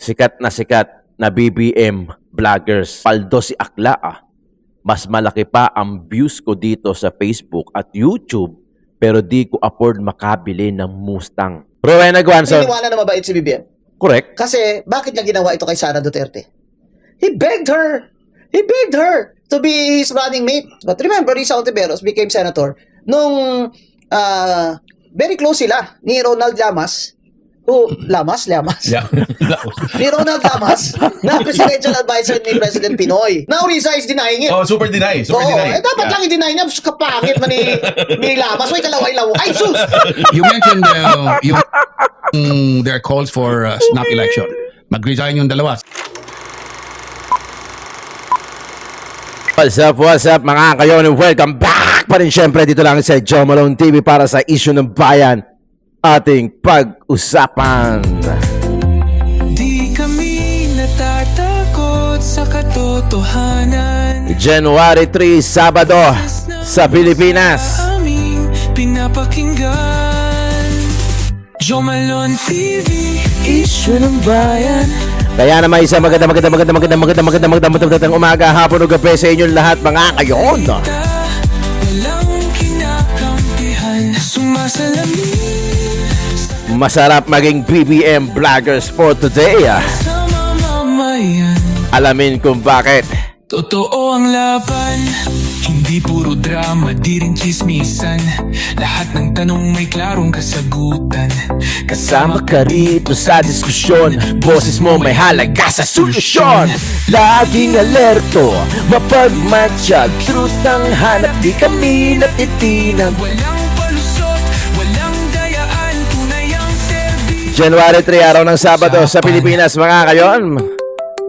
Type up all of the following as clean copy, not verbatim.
sikat na BBM vloggers. Paldo si Akla Mas malaki pa ang views ko dito sa Facebook at YouTube pero di ko afford makabili ng Mustang. Rowena Guanzon. Niniwala na mabait si BBM. Correct. Kasi bakit niya ginawa ito kay Sara Duterte? He begged her. He begged her to be his running mate. But remember, Risa Ontiveros became senator nung very close sila ni Ronald Llamas. Llamas? Yeah. Ni Ronald Llamas na presidential advisor ni President Pinoy. Now Risa is denying it. Oh, super deny. Super deny. Dapat lang i-deny niya. Kapangit man ni Llamas. May kalaway-law. Ay, sus! You mentioned their calls for snap election. Mag-resign yung dalawa. What's up mga kayon? Welcome back pa rin syempre dito lang sa Joe Malone TV para sa issue ng bayan ating pag-usapan. Di kami natatakot sa katotohanan. January 3, Sabado sa Pilipinas. Aming pinapakinggan. Joe Malone TV, issue ng bayan. Kaya naman isang magandang umaga, hapon o gabi sa inyong lahat mga kayon. Walang kinakampihan, sumasalamin Masarap maging BBM vloggers for today. sa mamamayan. Alamin kung bakit. Totoo ang laban, hindi puro drama, di rin chismisan. Lahat ng tanong may klarong kasagutan. Kasama ka rito sa diskusyon, boses mo may halaga sa solusyon. Laging alerto, mapagmatsyag, truth ang hanap, di kami natitinag. Walang palusot, walang dayaan, tunay ang serbisyo. January 3, araw ng Sabado sa Pilipinas mga kayon.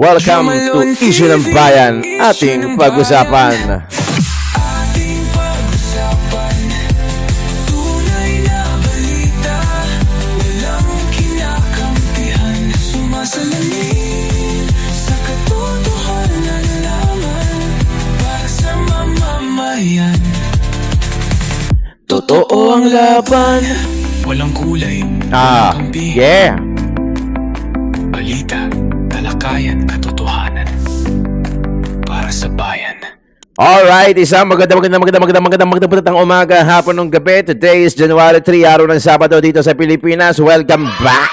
Welcome to Issue ng Bayan, ating pag-usapan. Ating pag-usapan, tunay na balita. Walang kinakampihan, sumasalamin sa katotohanan lamang para sa mamamayan. Totoo ang laban, walang kulay, walang kampi. Yeah. Balita, talakayan, katotohanan para sa bayan. Alright, isang magandang umaga, hapon ng gabi. Today is January 3, araw ng Sabado dito sa Pilipinas. Welcome back!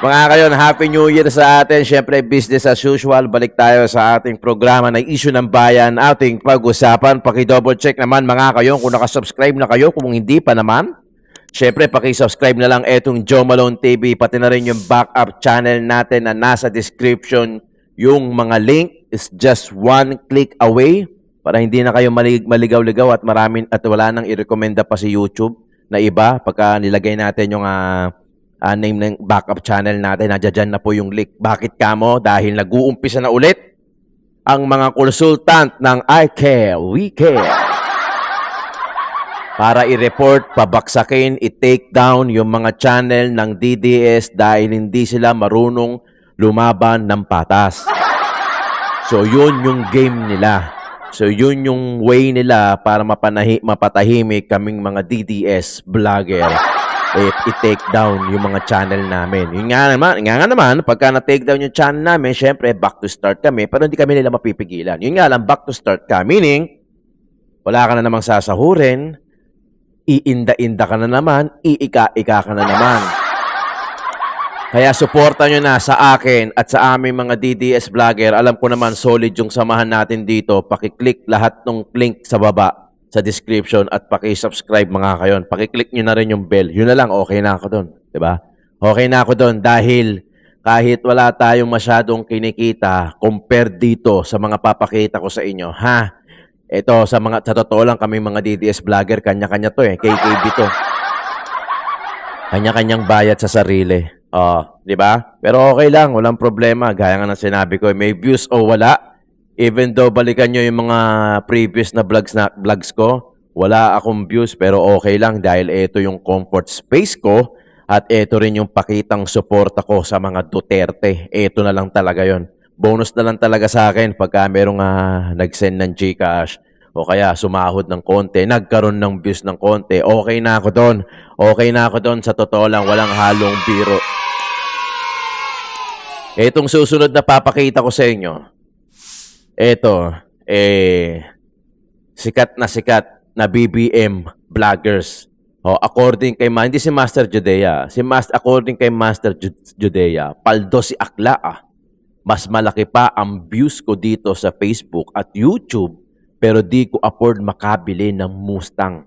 Mga kayon, Happy New Year sa atin. Siyempre, business as usual. Balik tayo sa ating programa na Issue ng Bayan, ating pag-usapan. Paki-double check naman mga kayon kung nakasubscribe na kayo. Kung hindi pa naman, siyempre, paki-subscribe na lang etong Joe Malone TV, pati na rin yung backup channel natin na nasa description. Yung mga link is just one click away para hindi na kayo maligaw-ligaw at wala nang i-recommenda pa si YouTube na iba. Pagka nilagay natin yung name ng backup channel natin, nadyan na po yung link. Bakit kamo? Dahil nag-uumpisa na ulit ang mga consultant ng I Care, We Care. Para i-report, pabaksakin, i-take down yung mga channel ng DDS dahil hindi sila marunong lumaban ng patas. So, yun yung game nila. So, yun yung way nila para mapatahimik kaming mga DDS vlogger. I-take down yung mga channel namin. Yun nga naman, pagka na-take down yung channel namin, syempre, back to start kami, pero hindi kami nila mapipigilan. Yun nga lang, back to start ka. Meaning, wala ka na namang sasahurin, iinda-inda ka na naman, iika-ika ka na naman. Kaya suporta nyo na sa akin at sa aming mga DDS vlogger. Alam ko naman solid yung samahan natin dito. Pakiclick lahat ng link sa baba sa description at paki-subscribe mga kayon. Pakiclick nyo na rin yung bell. Yun na lang, okay na ako doon. Diba? Okay na ako doon dahil kahit wala tayong masyadong kinikita compare dito sa mga papakita ko sa inyo. Ito, sa totoo lang kami mga DDS vlogger, kanya-kanya to KKB to. Kanya-kanyang bayad sa sarili. Di ba? Pero okay lang, walang problema. Gaya nga ng sinabi ko, may views o wala. Even though balikan nyo yung mga previous na vlogs ko, wala akong views pero okay lang dahil ito yung comfort space ko at ito rin yung pakitang suporta ko sa mga Duterte. Ito na lang talaga yon. Bonus na lang talaga sa akin pagka merong nag-send ng GCash o kaya sumahod ng konti, nagkaroon ng views ng konti, okay na ako doon. Okay na ako doon, sa totoo lang, walang halong biro. Itong susunod na papakita ko sa inyo, ito, sikat na BBM vloggers. O, according kay, hindi si Master Judea, according kay Master Judea, paldo si akla Mas malaki pa ang views ko dito sa Facebook at YouTube, pero di ko afford makabili ng Mustang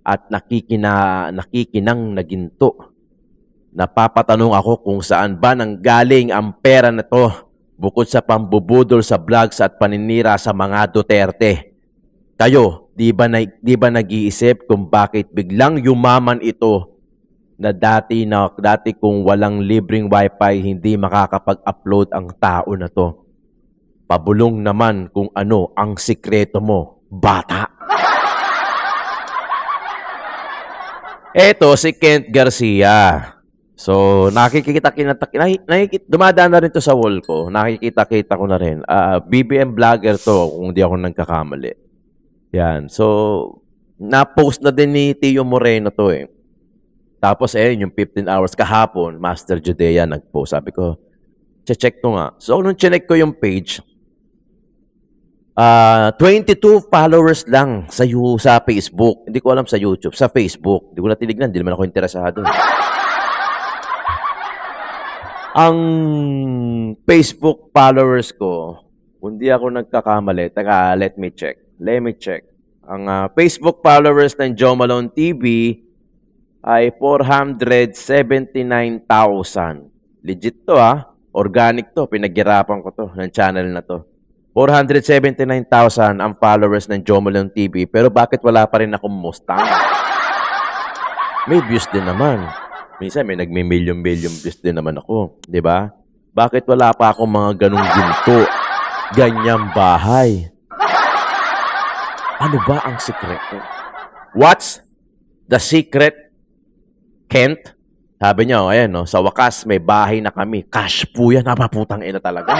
at nakikinang na ginto. Napapatanong ako kung saan ba nanggaling ang pera na to bukod sa pambubudol sa vlogs at paninira sa mga Duterte. Kayo, di ba nag-iisip kung bakit biglang yumaman ito na dati kung walang libreng wifi hindi makakapag-upload ang tao na to? Pabulong naman kung ano ang sikreto mo, bata. Eto si Kent Garcia. So, dumadaan na rin to sa wall ko. Nakikita ko na rin. BBM vlogger to, kung di ako nagkakamali. Yan. So, na-post na din ni Tio Moreno to eh. Tapos yung 15 hours kahapon, Master Judea nag-post. Sabi ko, check ko nga. So, nung check ko yung page, 22 followers lang sa Facebook. Hindi ko alam sa YouTube. Sa Facebook. Hindi ko na tinignan. Hindi naman ako interesado. Ang Facebook followers ko, kung di ako nagkakamali, let me check. Ang Facebook followers ng Joe Malone TV ay 479,000. Legit to Organic to. Pinaghirapan ko to ng channel na to. 479,000 ang followers ng Joe Malone TV. Pero bakit wala pa rin akong Mustang? May views din naman. Minsan may nagmi-million views din naman ako. Di ba? Bakit wala pa akong mga ganong ginto? Ganyang bahay. Ano ba ang sikreto? What's the secret, Kent? Sabi niya, ayan, no, sa wakas, may bahay na kami. Cash po yan. Napaputang ina talaga.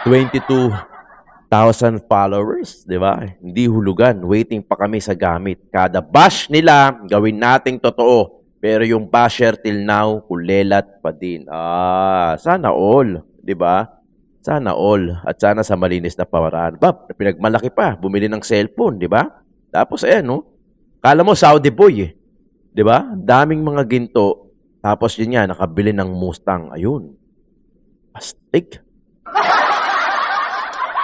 22,000 followers, di ba? Hindi hulugan. Waiting pa kami sa gamit. Kada bash nila, gawin nating totoo. Pero yung basher till now, kulelat pa din. Sana all. Di ba? Sana all. At sana sa malinis na pawaraan. Pinagmalaki pa. Bumili ng cellphone, di ba? Tapos, ayan, no? Kala mo, Saudi boy, eh. Di ba? Daming mga ginto. Tapos, yun nga, nakabili ng Mustang. Ayun. Astig.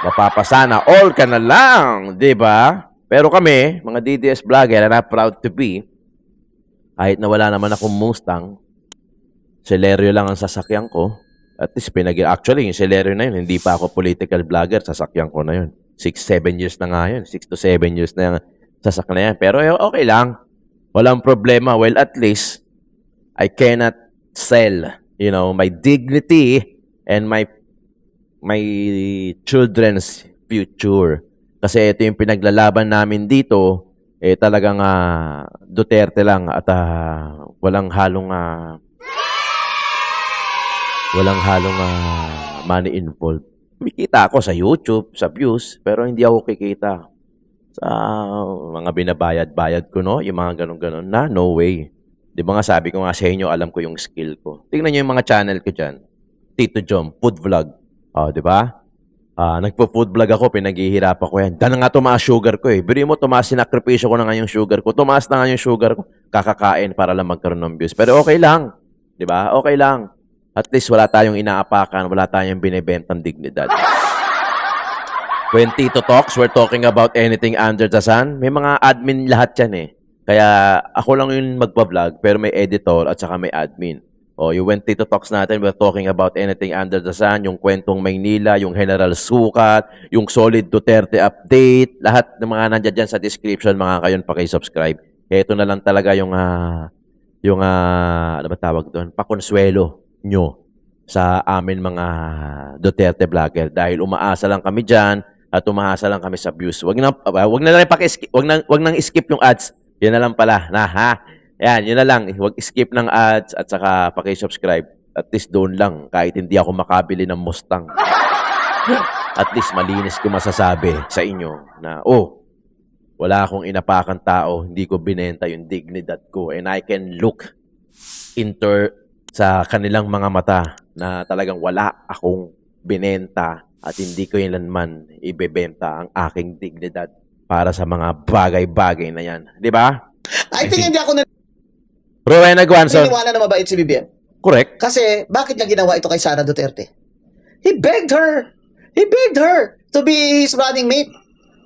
Mapapasana all ka na lang, di ba? Pero kami, mga DDS vlogger, and I'm proud to be, kahit na wala naman akong Mustang, Celerio lang ang sasakyan ko. At least, actually, yung Celerio na yun, hindi pa ako political vlogger, sasakyan ko na yun. 6-7 years na nga yun. 6 to 7 years na yung sasakyan na yan. Pero okay lang. Walang problema. Well, at least, I cannot sell, my dignity and my children's future. Kasi ito yung pinaglalaban namin dito, talagang Duterte lang at walang halong money involved. Kumikita ako sa YouTube, sa views, pero hindi ako kikita sa mga binabayad-bayad ko, no? Yung mga ganun-ganun na, no way. Di ba nga sabi ko nga sa inyo, alam ko yung skill ko. Tingnan nyo yung mga channel ko dyan. Tito Jom, food vlog. Di ba? Nagpo-food vlog ako, pinaghihirapan ko yan. Dahil nga tumaas sugar ko eh. Biri mo, tumaas, sinakripisyo ko na nga yung sugar ko. Tumaas na nga yung sugar ko. Kakakain para lang magkaroon ng views. Pero okay lang. Di ba? Okay lang. At least wala tayong inaapakan, wala tayong binibentang dignidad. When Tito talks, we're talking about anything under the sun. May mga admin lahat yan eh. Kaya ako lang yung magpa-vlog, pero may editor at saka may admin. Yung When Tito Talks natin, we're talking about anything under the sun, yung kwentong Maynila, yung General Sukat, yung Solid Duterte update, lahat ng mga nandiyan dyan sa description, mga kayon, pakisubscribe. Ito na lang talaga yung ano ba tawag doon? Pakonsuelo nyo sa amin mga Duterte vlogger. Dahil umaasa lang kami dyan at umaasa lang kami sa views. Wag na lang wag nang skip yung ads. Yan na lang pala. Yan, yun na lang. Huwag skip ng ads at saka pakisubscribe. At least doon lang, kahit hindi ako makabili ng Mustang. at least malinis ko masasabi sa inyo na, oh, wala akong inapakang tao, hindi ko binenta yung dignidad ko, and I can look into sa kanilang mga mata na talagang wala akong binenta at hindi ko ilanman ibebenta ang aking dignidad para sa mga bagay-bagay na yan. Di ba? I think hindi ako Rowena Guanzon. naniniwala na mabait si BBM. Correct. Kasi, bakit niya ginawa ito kay Sara Duterte? He begged her to be his running mate.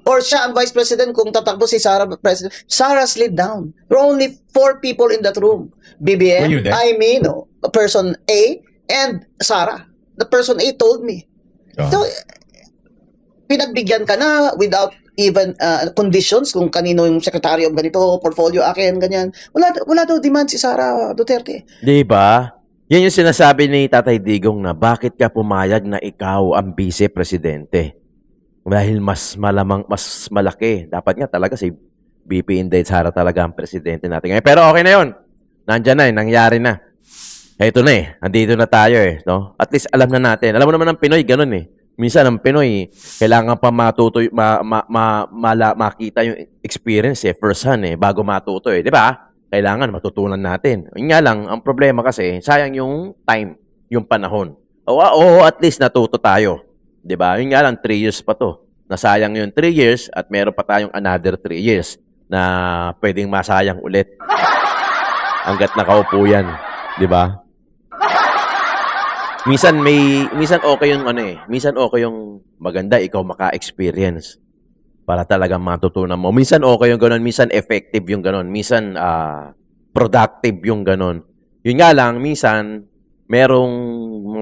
Or siya ang vice president kung tatakbo si Sara president. Sara slid down. There were only 4 people in that room. Were you BBM, there? I mean, person A, and Sara. The person A told me. Oh. So, pinagbigyan ka na without even conditions kung kanino yung secretary of ganito, portfolio akin, ganyan. Wala daw demand si Sara Duterte. Di ba? Yan yung sinasabi ni Tatay Digong na bakit ka pumayag na ikaw ang vice-presidente? Dahil mas malaki. Dapat nga talaga si BP Inday Sara talaga ang presidente natin ngayon. Pero okay na yun. Nandyan na nangyari na. Eto na andito na tayo no? At least alam na natin. Alam mo naman ang Pinoy, ganun Minsan ang Pinoy, kailangan pa makita yung experience first hand bago matuto di ba? Kailangan matutunan natin. Yun nga lang, ang problema kasi, sayang yung time, yung panahon. Oo, at least natuto tayo. Di ba? Yun nga lang, 3 years pa to. Nasayang yung 3 years at meron pa tayong another 3 years na pwedeng masayang ulit. Hanggat nakaupo yan. Di ba? Minsan okay yung minsan okay yung maganda ikaw maka-experience para talagang matutunan mo. Minsan okay yung ganun, minsan effective yung ganun, minsan productive yung ganun. Yun nga lang, minsan merong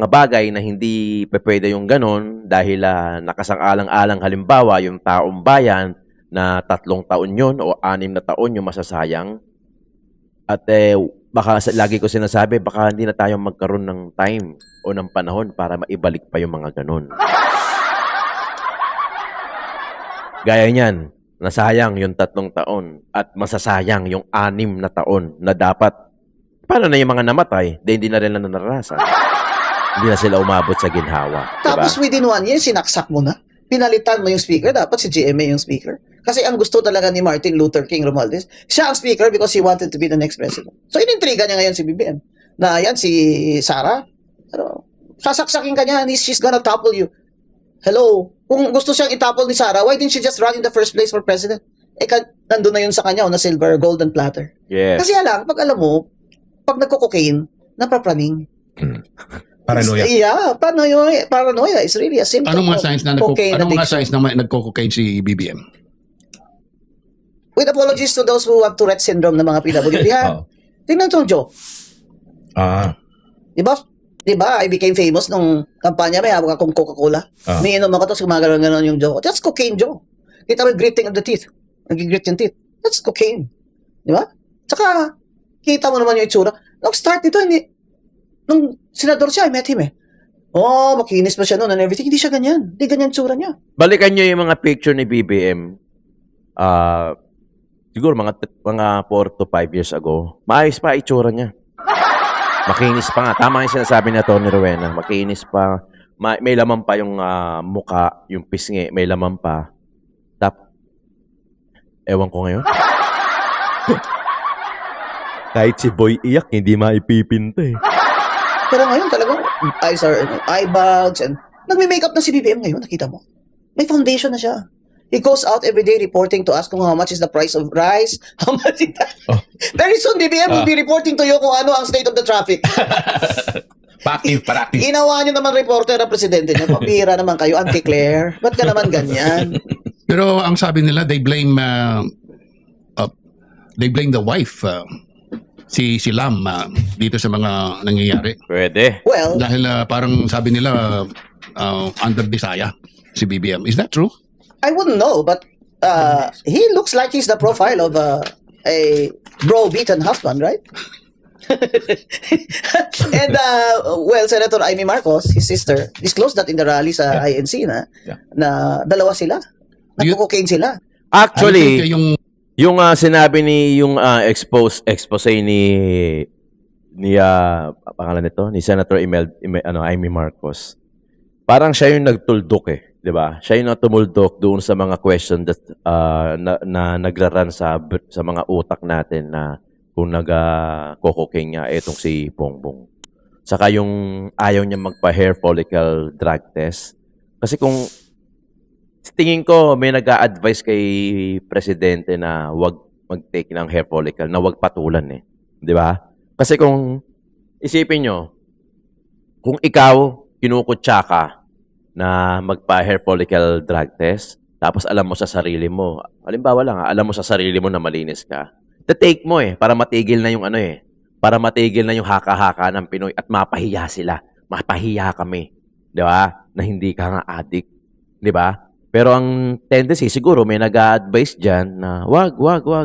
mga bagay na hindi pwede yung ganun dahil nakasang-alang-alang halimbawa yung taong bayan na 3 taon yun o 6 na taon yung masasayang. At baka lagi ko sinasabi, baka hindi na tayo magkaroon ng time o ng panahon para maibalik pa yung mga ganun. Gaya niyan, nasayang yung 3 taon at masasayang yung 6 na taon na dapat. Paano na yung mga namatay? Hindi na rin na naranasan. Hindi na sila umabot sa ginhawa. Tapos Diba? within 1 year, sinaksak mo na. Pinalitan mo yung speaker. Dapat si GMA yung speaker. Kasi ang gusto talaga ni Martin Luther King Romualdez, siya ang speaker because he wanted to be the next president. So, inintriga niya ngayon si BBM. Na yan, si Sara, sasaksakin ka niya, she's gonna topple you. Hello? Kung gusto siyang itapol ni Sara, why didn't she just run in the first place for president? Nandun na yun sa kanya, na silver, golden platter. Yes. Kasi alam, pag alam mo, pag nagko-cocaine, napapraning. Paranoia. Yeah, paranoia is really a symptom Anong mga of signs na cocaine addiction. nagko-cocaine si BBM? With apologies to those who have Tourette syndrome na mga PWD, ha? Tingnan itong joke. Diba, I became famous nung kampanya, may hawak akong Coca-Cola. Umiinom ako, tapos gumagano'n yung joke. That's cocaine joke. Kita mo yung gritting of the teeth. Nag-grit yung teeth. That's cocaine. Diba? Tsaka, kita mo naman yung itsura. Nung start nito, nung senador siya, I met him makinis pa siya noon and everything. Hindi siya ganyan. Hindi ganyan tsura niya. Balikan nyo yung mga picture ni BBM. Siguro mga 4 to 5 years ago. Maayos pa itsura niya. Makinis pa nga. Tama yung sinasabi na Tony Rowena. Makinis pa. May laman pa yung muka, yung pisngi. May laman pa. Ewan ko ngayon. Kahit si Boy iyak, hindi maipipinta Pero ngayon talagang eye bags and nagme-makeup na si BBM ngayon, nakita mo. May foundation na siya. He goes out every day reporting to us kung how much is the price of rice, how much is that. Very soon, BBM will be reporting to you kung ano ang state of the traffic. Pa-active. Ginawa niyo naman reporter na presidente niyo. Pabira naman kayo, Auntie Claire. Ba't ka naman ganyan? Pero ang sabi nila, they blame the wife, si Lam, dito sa mga nangyayari. Pwede. Well, Dahil parang sabi nila, under Bisaya, si BBM. Is that true? I wouldn't know, but he looks like he's the profile of a bro-beaten husband, right? And, Senator Amy Marcos, his sister, disclosed that in the rally sa INC na dalawa sila. Nagko-cocaine sila. Actually, I think yung sinabi ni yung expose ni pangalan nito ni Senator Amy Marcos. Parang siya yung nagtuldok 'Di ba? Siya yung tumuldok doon sa mga question that na nagraran sa mga utak natin na kung nag-cocaine nga etong si Bongbong. Saka yung ayaw niya magpa-hair follicle drug test. Kasi kung tingin ko may nag-a-advise kay presidente na wag mag-take ng hair follicle, na wag patulan eh. 'Di ba? Kasi kung isipin nyo, kung ikaw kinukutsa ka na magpa-hair follicle drug test, tapos alam mo sa sarili mo, halimbawa lang, alam mo sa sarili mo na malinis ka, take mo eh, para matigil na yung ano eh, para matigil na yung haka-haka ng Pinoy at mapahiya sila. Mapahiya kami. Di ba? Na hindi ka nga addict. Di ba? Pero ang tendency, siguro may nag-a-advise dyan na wag.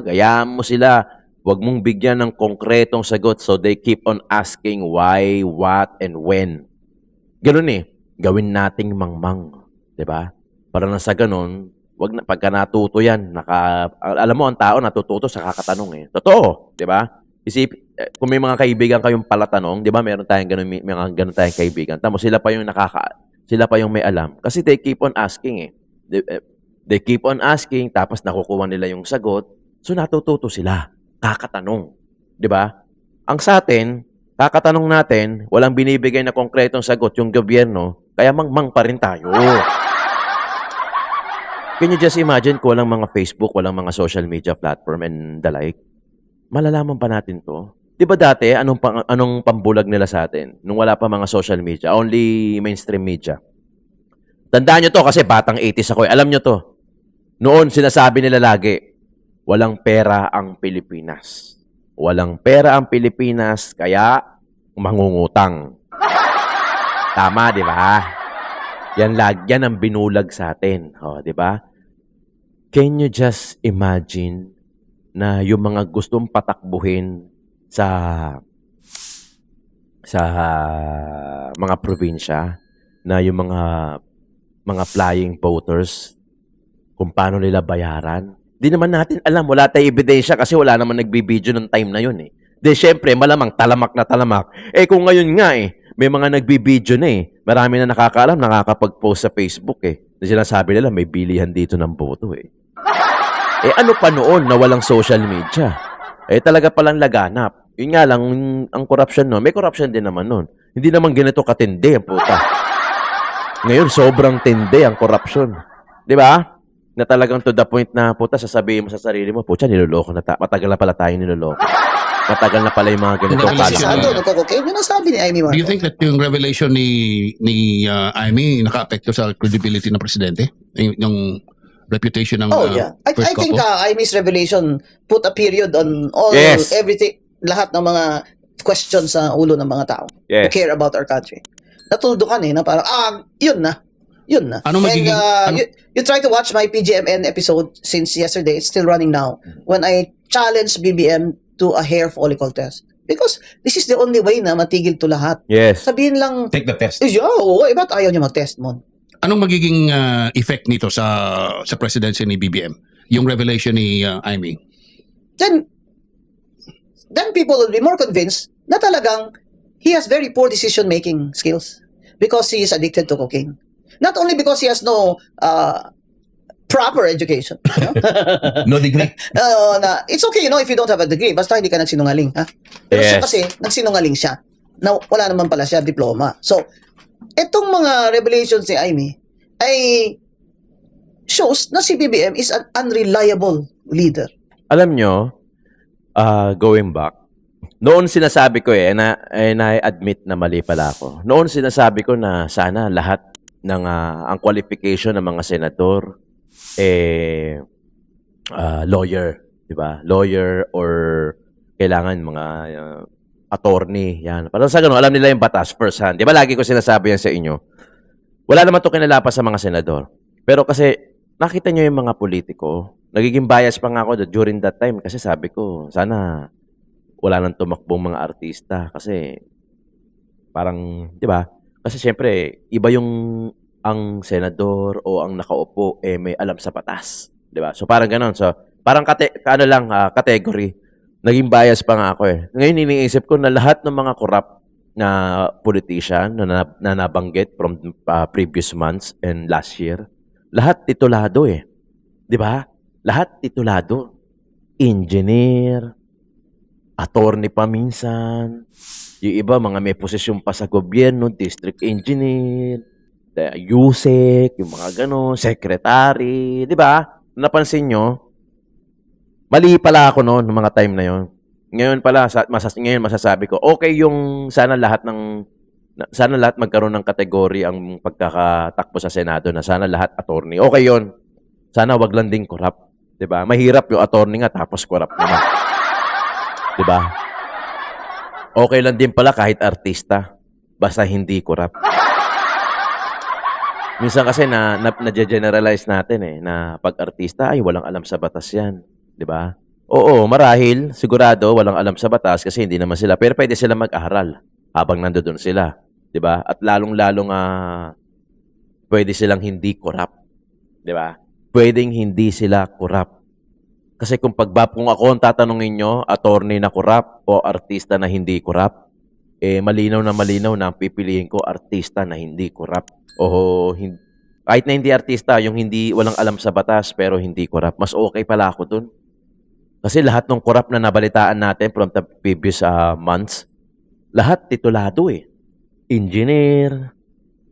Hayaan mo sila. Wag mong bigyan ng konkretong sagot so they keep on asking why, what, and when. Ganun eh. Gawin nating mangmang. Diba? Para na sa ganun, wag na, pagka natuto yan, alam mo, ang tao natututo sa kakatanong eh. Totoo. Diba? Kung may mga kaibigan kayong palatanong, diba, meron tayong ganun tayong kaibigan. Tamo, sila pa yung may alam. Kasi they keep on asking eh. They keep on asking, tapos nakukuha nila yung sagot, so natututo sila. Kakatanong. Di ba? Ang sa atin, kakatanong natin, walang binibigay na konkretong sagot yung gobyerno, kaya mangmang pa rin tayo. Can you just imagine kung walang mga Facebook, walang mga social media platform and the like? Malalaman pa natin to. Di ba dati, anong pambulag nila sa atin? Nung wala pa mga social media, only mainstream media. Tandaan nyo to kasi batang 80s ako. Alam nyo to. Noon, sinasabi nila lagi, walang pera ang Pilipinas. Walang pera ang Pilipinas, kaya mangungutang. Tama, di ba? Yan ang binulag sa atin. O, di ba? Can you just imagine na yung mga gustong patakbuhin sa mga probinsya, na yung mga flying voters, kung paano nila bayaran. Di naman natin alam, wala tayong ebidensya kasi wala naman nagbibideo ng time na yun eh. Di syempre, malamang talamak na talamak. Eh kung ngayon nga eh, may mga nagbibideo na eh. Marami na nakakaalam, nakakapag-post sa Facebook eh. Na sinasabi nila, may bilihan dito ng boto eh. Eh ano pa noon na walang social media? Eh talaga palang laganap. Yun nga lang, ang corruption no, may corruption din naman noon. Hindi naman ganito katindi ang puta. Ngayon, sobrang tindi ang corruption. Di ba? Na talagang to the point na, puta, sasabihin mo sa sarili mo, puta, niloloko na matagal na pala tayo niloloko. Matagal na pala yung mga ganito. Sando, nagko-cocaine. Yun ang sabi ni Amy Do you Marcos. think that yung revelation ni Amy naka-apekto sa credibility ng presidente? Yung reputation ng Yeah. I first think couple? Amy's revelation put a period on everything, lahat ng mga questions sa ulo ng mga tao who Yes. care about our country. Natuldukan eh, na parang, yun na. Ano magiging- you try to watch my PGMN episode since yesterday, it's still running now, when I challenged BBM to a hair follicle test. Because this is the only way na matigil to lahat. Yes. Sabihin lang, Take the test. ba't ayaw niya mag-test mo? Anong magiging effect nito sa presidency ni BBM? Yung revelation ni Amy? Then people will be more convinced na talagang he has very poor decision-making skills because he is addicted to cocaine. Not only because he has no proper education. No degree. It's okay, if you don't have a degree, basta hindi ka nagsinungaling. Ha? Pero siya Yes. kasi, nagsinungaling siya. Na wala naman pala siya diploma. So, etong mga revelations ni Amy ay shows na si BBM is an unreliable leader. Alam nyo, going back, noon sinasabi ko and I admit na mali pala ako. Noon sinasabi ko na sana lahat ng ang qualification ng mga senador lawyer, 'di ba? Lawyer or kailangan mga attorney, yan. Para sa ganun, alam nila yung batas first hand. 'Di ba lagi ko sinasabi yan sa inyo? Wala naman 'to kinalapas sa mga senador. Pero kasi nakita nyo yung mga politiko, nagiging bias pa nga ako during that time kasi sabi ko, sana wala nang tumakbong mga artista kasi parang, 'di ba? Kasi syempre, iba yung ang senador o ang nakaupo may alam sa batas, 'di ba? So parang ganoon. So parang category. Naging bias pa nga ako eh. Ngayon iniisip ko na lahat ng mga corrupt na politician na nabanggit from previous months and last year, lahat titulado eh. 'Di ba? Lahat titulado. Engineer, attorney pa minsan, yung iba mga may posisyon pa sa gobyerno, district engineer, USEC, yung mga ganon, secretary, 'di ba? Napansin nyo? Mali pala ako noon, ng mga time na yon. Ngayon pala, ngayon masasabi ko, okay yung sana lahat magkaroon ng kategory ang pagkakatakbo sa Senado na sana lahat attorney. Okay yon. Sana wag lang din corrupt. 'Di ba? Mahirap yung attorney nga tapos corrupt naman. 'Di ba? Okay lang din pala kahit artista, basta hindi corrupt. Minsan kasi na-generalize natin eh, na pag artista ay walang alam sa batas yan. 'Di ba? Oo, marahil, sigurado, walang alam sa batas kasi hindi naman sila. Pero pwede sila mag-aral habang nandoon sila. 'Di ba? At lalong-lalong pwede silang hindi corrupt. 'Di ba? Pwedeng hindi sila corrupt. Kasi kung ako ang tatanungin nyo, attorney na corrupt o artista na hindi corrupt, malinaw na ang pipiliin ko, artista na hindi corrupt. O kahit na hindi artista, yung walang alam sa batas pero hindi corrupt, mas okay pala ako dun. Kasi lahat ng corrupt na nabalitaan natin from the previous months, lahat titulado eh. Engineer,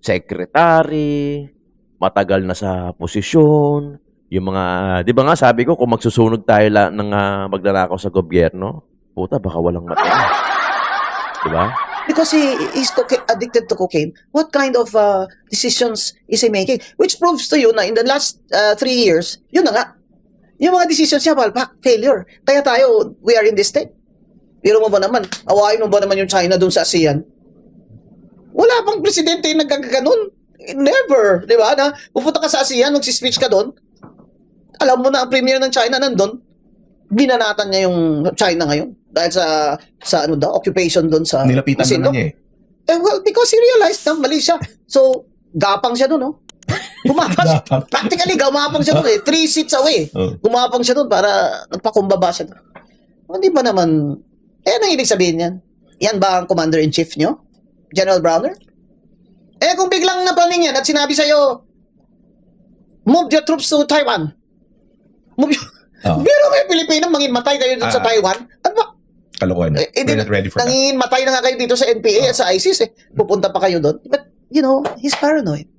secretary, matagal na sa posisyon, yung mga, di ba nga sabi ko, kung magsusunog tayo ng magnanakaw sa gobyerno, puta, baka walang mata. Di ba? Because he's addicted to cocaine, what kind of decisions is he making? Which proves to you na in the last 3 years, yun na nga, yung mga decisions niya, failure. Kaya tayo, we are in this state. Pero mo ba naman, awayin mo ba naman yung China dun sa ASEAN? Wala pang presidente yung nagkaganon. Never, di ba? Na pupunta ka sa ASEAN, magsispeech ka doon, alam mo na ang premier ng China nandun, binanatan niya yung China ngayon dahil sa occupation doon sa Nilapitan Asindo. naman niya Well, because he realized na mali siya. So, gapang siya doon, no? Gumapang. Practically, gumapang siya doon eh. 3 seats away. Gumapang siya doon para nagpakumbaba siya doon. Hindi ba naman, ang ibig sabihin yan? Yan ba ang commander-in-chief nyo? General Browner? Kung biglang napaning yan at sinabi sa'yo, move your troops to Taiwan. Move your... Pero may Pilipino, manginmatay kayo dun sa Taiwan. Ano ba? Kalokohan. We're not ready for that. Nanginmatay na nga kayo dito sa NPA at sa ISIS eh. Pupunta pa kayo doon. But, he's paranoid.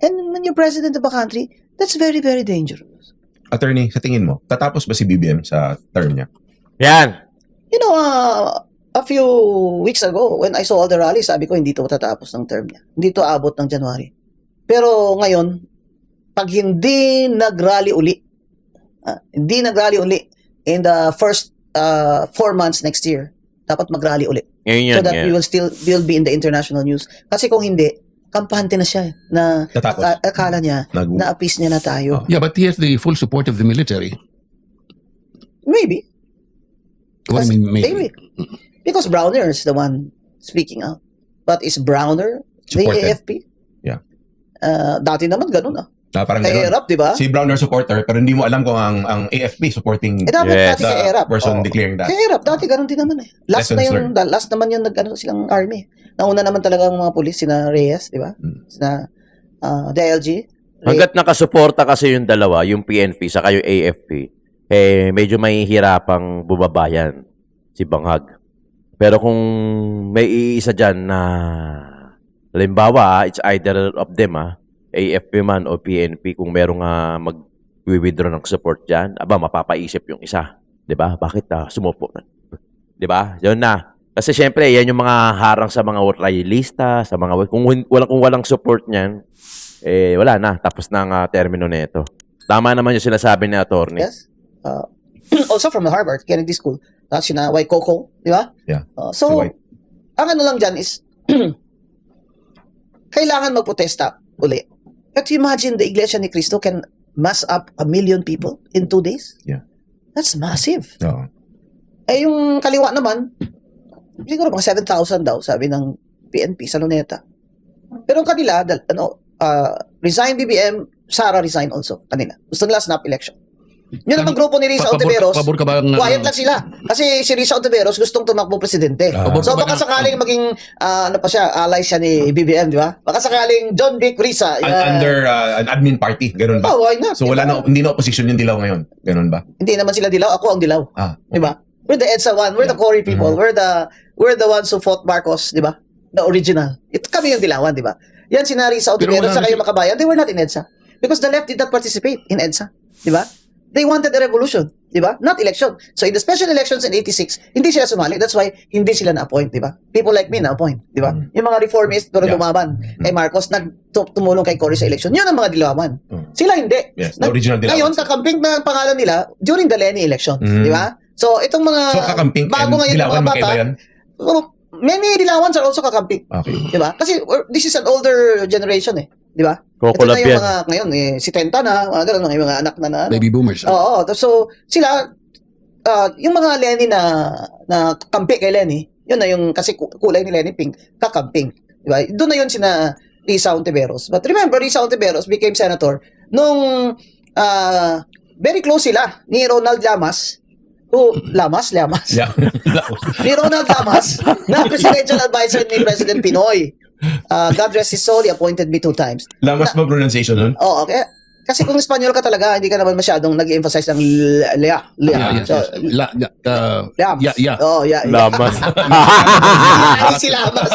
And when you're president of a country, that's very, very dangerous. Attorney, sa tingin mo, tatapos ba si BBM sa term niya? Yan! A few weeks ago, when I saw all the rallies, sabi ko, hindi to tatapos ng term niya. Hindi to abot ng January. Pero ngayon, pag hindi nag-rally uli in the first 4 months next year, dapat mag-rally uli. Ngayon So that we will be in the international news. Kasi kung hindi, kampante na siya na Tatapos. akala niya na appease niya na tayo. Yeah, but he has the full support of the military. Maybe. What do you mean, maybe? Because Browner is the one speaking out. But is Browner the Supported. AFP? Yeah. Dati naman ganun Parang Kay ganun. Erap, di ba? Si Browner supporter, pero hindi mo alam kung ang AFP supporting Dapat Yes. dati kay Erap. person declaring that. Kay Erap, dati ganun din naman eh. Last naman yung silang army. Nauna naman talaga ang mga pulis, sina Reyes, di ba? Sina DLG. Hanggat nakasuporta kasi yung dalawa, yung PNP saka yung AFP, medyo mahihirapang bumabayan si Banghag. Pero kung may iisa dyan na, halimbawa, it's either of them, AFP man o PNP, kung merong mag-withdraw ng support dyan, mapapaisip yung isa. 'Di ba? Bakit sumupo? 'Di ba? Yun na. Kasi syempre, yan yung mga harang sa mga royalista, sa mga kung walang support niyan, wala na, tapos na ang termino nito. Tama naman yung sinasabi ni attorney. Yes. Also from the Harvard Kennedy School. Tapos sina White Coco, di ba? Yeah. So, Si White. ang ano lang dyan is, kailangan magprotesta uli. But imagine the Iglesia ni Cristo can mass up 1 million people in 2 days? Yeah. That's massive. Oo. Yung kaliwa naman, siguro mga 7,000 daw, sabi ng PNP sa Luneta. Pero ang kanila, resign BBM, Sara resign also, kanila. Gusto nila snap election. Yun naman grupo ni Risa Ontiveros. Pabor ka ba ng... Quiet lang sila. Kasi si Risa Ontiveros gustong tumakbo presidente. Pabor So ka ba baka ng- sakaling maging ano pa siya, ally siya ni BBM, di ba? Baka sakaling John Vic Risa. Under an admin party, ganun ba? Oh, why not? So wala na, hindi na opposition yung dilaw ngayon. Ganun ba? Hindi naman sila dilaw, ako ang dilaw. Ah, Di ba? We're the EDSA one, we're the Cory people, we're the ones who fought Marcos, di ba? The original. Ito kami yung dilawan, di ba? Yan si Risa Pero Ontiveros wala sa na kayo makabayan, they were not in EDSA. Because the left did not participate in EDSA. Di ba? They wanted a revolution, di ba? Not election. So in the special elections in 86, hindi sila sumali. That's why hindi sila na-appoint, di ba? People like me na-appoint, di ba? Yung mga reformist pero Yeah. lumaban kay Marcos, tumulong kay Cory sa election. Yun ang mga dilawan. Sila hindi. Yes, the original dilawan. Ngayon, kakamping na ang pangalan nila during the Lenny elections, Mm. di ba? So itong mga So kakamping bago and ngayon dilawan, mga magkaiba bata, yan? so, many dilawans are also kakamping. Okay. Di ba? Kasi this is an older generation eh. Di ba? Ito Kukulab na yung yan. mga, ngayon, si Tenta na, mga ganun, mga anak na ano. Baby boomers. Oo. So, sila, yung mga Lenny na kampi kay Lenny, yun na yung, kasi kulay ni Lenny pink, kakamping. Di ba? Doon na yun sina Risa Ontiveros. But remember, Risa Ontiveros became senator nung very close sila ni Ronald Llamas, Llamas? Yeah. Ni Ronald Llamas, na presidential advisor ni President Pinoy. God rest his soul, he appointed me 2 times. Lamas ba pronunciation nun? Oo, okay. Kasi kung Espanyol ka talaga, hindi ka naman masyadong nag-emphasize ng Yeah, yeah, So, Lams. yeah. Oh, yeah. Lamas. Ay, si Lamas.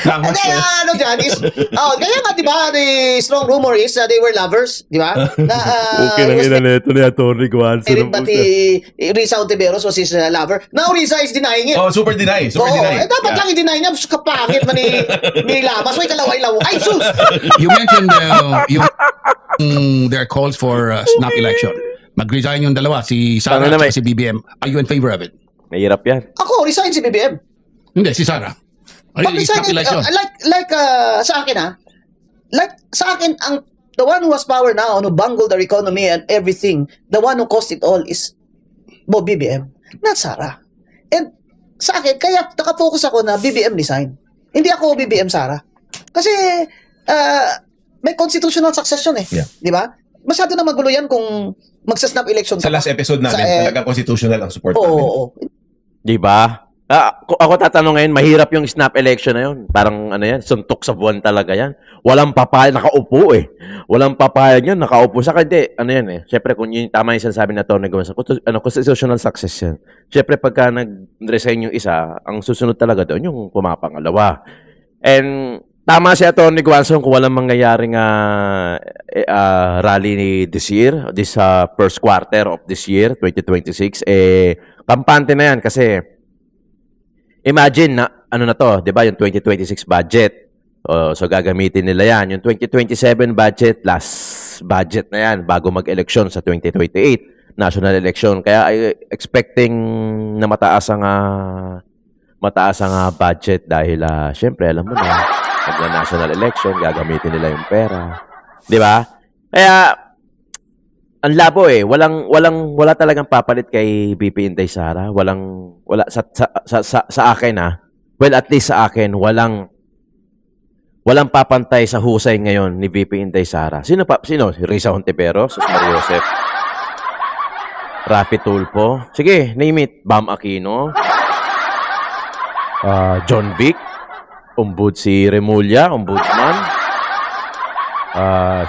Lamas. Hindi, ano dyan is, kaya nga, di ba, the strong rumor is they were lovers, di ba? Na, Okay lang was ina neto ni Atty. Guanzo. married, but Risa Ontiveros was his lover. Now, Risa is denying it. Oh, super deny. Super Oo, deny. dapat lang i-deny niya, kapangit man ni Lamas. May kalaway-law. Ay, sus! You mentioned their calls for snap election. Mag-resign yung dalawa, si Sara Tama na, at si BBM. Are you in favor of it? Mahirap yan. Ako, resign si BBM. Hindi, si Sara. Ay, Pag-resign, snap election. sa akin like sa akin, the one who has power now, who bungled our economy and everything, the one who caused it all is BBM, not Sara. And sa akin, kaya nakafocus ako na BBM resign. Hindi ako BBM Sara. Kasi, may constitutional succession eh. Yeah. Di ba? Masyado na magulo yan kung magsasnap election Sa last episode namin, talagang constitutional ang support Oo. namin. Oo. Di ba? Ako tatanong ngayon, mahirap yung snap election na yun. Parang ano yan, suntok sa buwan talaga yan. Walang papayag, nakaupo eh. Walang papayag yan, nakaupo. Saka hindi, ano yan eh. Siyempre, kung yun tama yung sinasabi na Tony Gomez, constitutional success yan. Siyempre, pagka nag-resign yung isa, ang susunod talaga doon yung pumapangalawa. And tama si Atty. Guanzo kung walang mangyayaring rally this year, this first quarter of this year, 2026, kampante na yan kasi imagine na, ano na to, di ba, yung 2026 budget. So gagamitin nila yan. Yung 2027 budget, last budget na yan bago mag-eleksyon sa 2028 national election. Kaya expecting na mataas ang budget dahil syempre alam mo na national election, gagamitin nila yung pera. 'Di ba? Kaya ang labo eh, wala talagang papalit kay BP Inday Sara. Wala sa akin Well, at least sa akin, walang papantay sa husay ngayon ni VP Inday Sara. Sino? Si Risa Ontiveros, Mario Joseph, Rafi Tulfo. Sige, name it. Bam Aquino. John Vic. Si Remulla, ombudsman.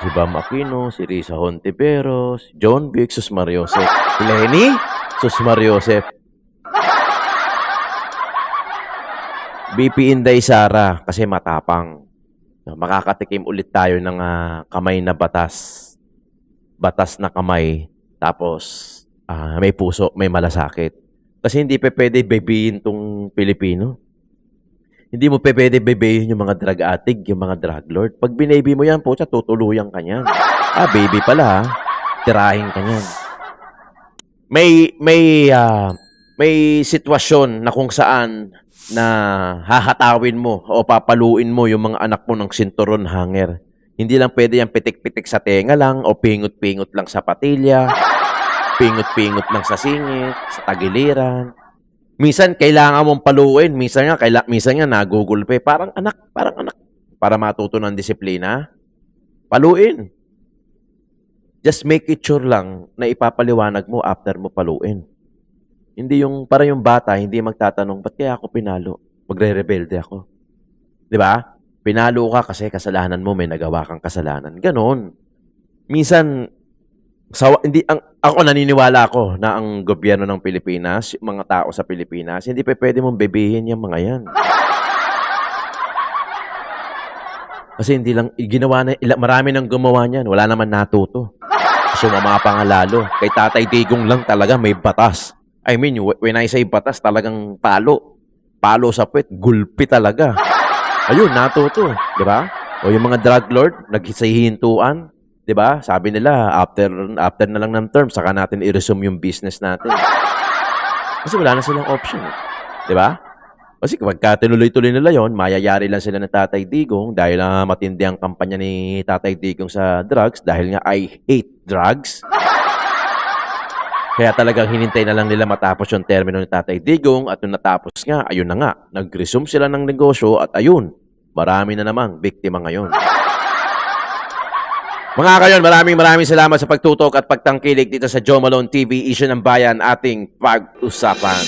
Si Bam Aquino, si Risa Ontiveros, John Vic, Sus Mario Joseph. Lenny, Sus Mario Joseph. BP Inday Sara kasi matapang. Makakatikim ulit tayo ng kamay na batas. Batas na kamay. Tapos may puso, may malasakit. Kasi hindi pa pwede bebeyin tong Pilipino. Hindi mo pa pwede bebeyin yung mga drug addict, yung mga drug lord. Pag binaby mo yan, pucha, tutuluyan ka niyan. Baby pala tirahin ka niyan. May sitwasyon na kung saan na hahatawin mo o papaluin mo yung mga anak mo ng sinturon hanger. Hindi lang pwede yung pitik-pitik sa tenga lang o pingot-pingot lang sa patilya, pingot-pingot lang sa singit, sa tagiliran. Minsan kailangan mong paluin, minsan nga nagugulpe, parang anak, para matuto ng disiplina. Paluin. just make it sure lang na ipapaliwanag mo after mo paluin. Hindi yung, para yung bata, hindi magtatanong, ba't kaya ako pinalo? Magre-rebelde ako. Di ba? Pinalo ka kasi kasalanan mo, may nagawa kang kasalanan. Ganon. Minsan, ako naniniwala ako na ang gobyerno ng Pilipinas, yung mga tao sa Pilipinas, hindi pa pwede mong bebehin yung mga yan. Kasi hindi lang, ginawa na, marami nang gumawa niyan, wala naman natuto. Sumama pa nga lalo. Kay Tatay Digong lang talaga may batas. I mean, when I say batas, talagang palo. Palo sa puwet, gulpi talaga. Ayun, natuto. Di ba? O yung mga drug lord, naghihintuan. Di ba? Sabi nila, after na lang ng term, saka natin i-resume yung business natin. Kasi wala na silang option. Di ba? Kasi kapag tinuloy-tuloy nila yon, mayayari lang sila ng Tatay Digong dahil matindi ang kampanya ni Tatay Digong sa drugs dahil nga I hate drugs. Kaya talagang hinintay na lang nila matapos yung termino ni Tatay Digong at nung natapos nga, ayun na nga, nag-resume sila ng negosyo at ayun, marami na namang biktima ngayon. Mga kayon, maraming salamat sa pagtutok at pagtangkilik dito sa Joe Malone TV, Issue ng Bayan, ating pag-usapan.